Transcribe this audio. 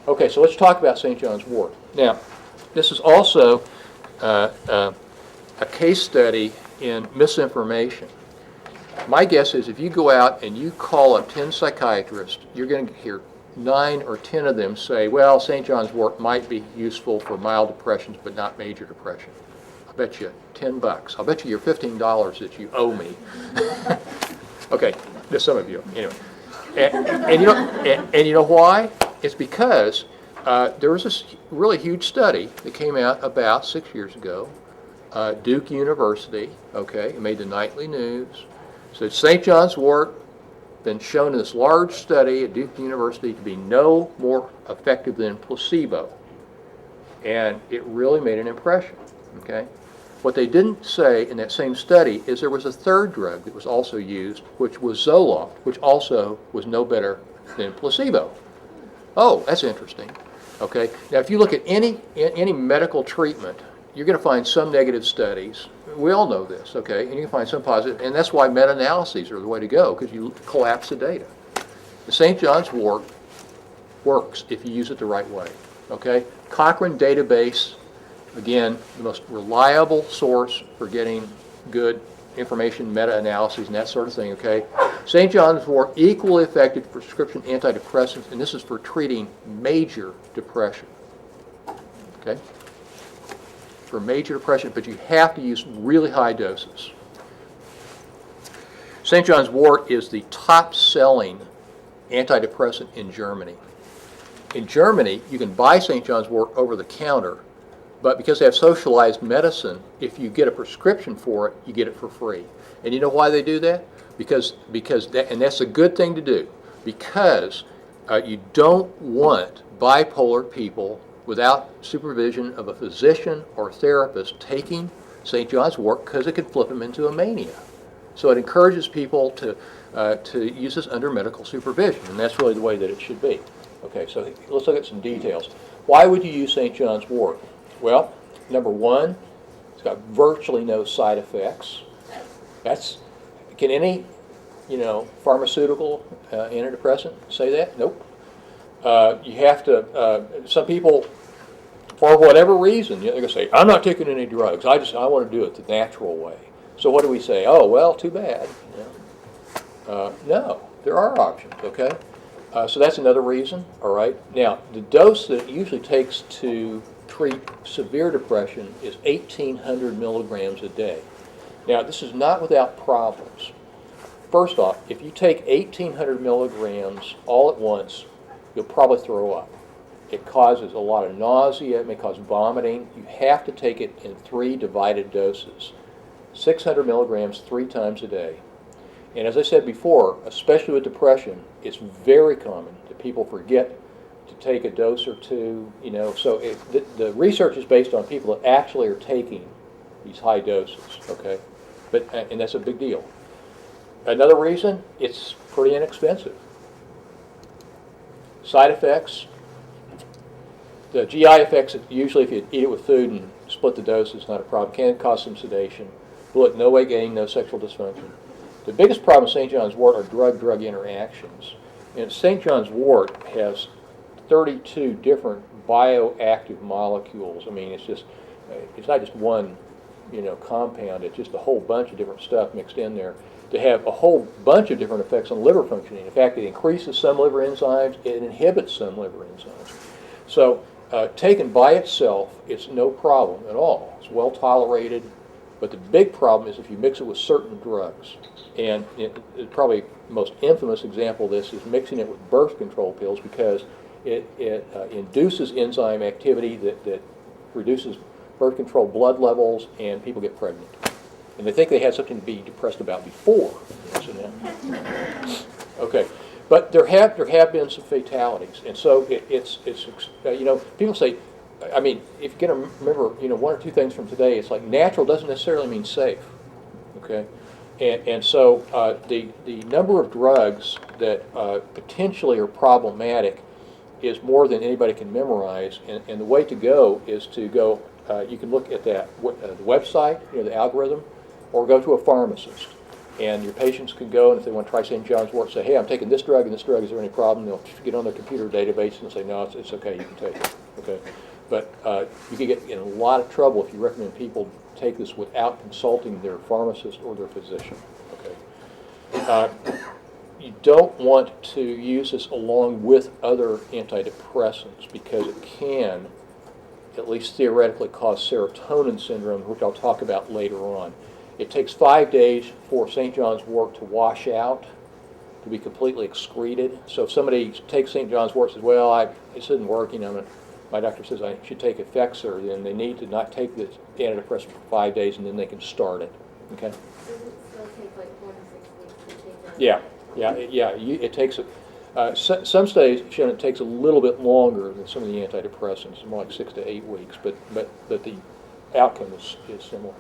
Okay, so let's talk about St. John's wort. Now, this is also a case study in misinformation. My guess is if you go out and you call up 10 psychiatrists, you're going to hear 9 or 10 of them say, well, St. John's wort might be useful for mild depressions but not major depression. I'll bet you $10. I'll bet you your $15 that you owe me. Okay, there's some of you. Anyway, and you know why? It's because there was this really huge study that came out about 6 years ago. Duke University, okay, it made the nightly news. So St. John's wort been shown in this large study at Duke University to be no more effective than placebo. And it really made an impression, okay? What they didn't say in that same study is there was a third drug that was also used, which was Zoloft, which also was no better than placebo. Oh, that's interesting. Okay, now if you look at any medical treatment, you're going to find some negative studies. We all know this, okay, and you can find some positive, and that's why meta-analyses are the way to go, because you collapse the data. The St. John's wort works if you use it the right way, okay? Cochrane database, again, the most reliable source for getting good information, meta-analyses, and that sort of thing, okay? St. John's wort, equally effective prescription antidepressants, and this is for treating major depression, okay? For major depression, but you have to use really high doses. St. John's wort is the top-selling antidepressant in Germany. In Germany, you can buy St. John's wort over the counter, but because they have socialized medicine, if you get a prescription for it, you get it for free. And you know why they do that? Because and that's a good thing to do, because you don't want bipolar people without supervision of a physician or therapist taking St. John's wort, because it could flip them into a mania. So it encourages people to use this under medical supervision, and that's really the way that it should be. Okay, so let's look at some details. Why would you use St. John's wort? Well, number one, it's got virtually no side effects. Can any, pharmaceutical antidepressant say that? Nope. You have to, some people, for whatever reason, they're going to say, I'm not taking any drugs. I want to do it the natural way. So what do we say? Oh, well, too bad. No, there are options, okay? So that's another reason, all right? Now, the dose that it usually takes to treat severe depression is 1,800 milligrams a day. Now, this is not without problems. First off, if you take 1,800 milligrams all at once, you'll probably throw up. It causes a lot of nausea. It may cause vomiting. You have to take it in 3 divided doses, 600 milligrams 3 times a day. And as I said before, especially with depression, it's very common that people forget to take a dose or two. So the research is based on people that actually are taking these high doses. Okay, and that's a big deal. Another reason, it's pretty inexpensive. Side effects, the GI effects, usually if you eat it with food and split the dose, it's not a problem. Can cause some sedation. But no weight gain, no sexual dysfunction. The biggest problem with St. John's wort are drug-drug interactions. And St. John's wort has 32 different bioactive molecules. I mean, it's not just one, compound. It's just a whole bunch of different stuff mixed in there to have a whole bunch of different effects on liver functioning. In fact, it increases some liver enzymes. It inhibits some liver enzymes. So taken by itself, it's no problem at all. It's well tolerated. But the big problem is if you mix it with certain drugs. And probably the most infamous example of this is mixing it with birth control pills, because it induces enzyme activity that reduces birth control blood levels, and people get pregnant. And they think they had something to be depressed about before. Okay, but there have been some fatalities, and so it's people say, I mean, if you're going to remember, 1 or 2 things from today, it's like natural doesn't necessarily mean safe. Okay. And so the number of drugs that potentially are problematic is more than anybody can memorize. And the way to go is to go, you can look at the website, the algorithm, or go to a pharmacist. And your patients can go, and if they want to try St. John's wort, say, hey, I'm taking this drug and this drug, is there any problem? They'll get on their computer database and say, no, it's okay, you can take it. Okay? But you can get in a lot of trouble if you recommend people take this without consulting their pharmacist or their physician. Okay? You don't want to use this along with other antidepressants because it can, at least theoretically, cause serotonin syndrome, which I'll talk about later on. It takes 5 days for St. John's wort to wash out, to be completely excreted. So if somebody takes St. John's wort and says, well, this isn't working, my doctor says I should take Effexor, then they need to not take the antidepressant for 5 days, and then they can start it. Okay? Does it still take like 4 to 6 weeks to take that? Yeah. It takes some studies show it takes a little bit longer than some of the antidepressants, more like 6 to 8 weeks, but the outcome is similar.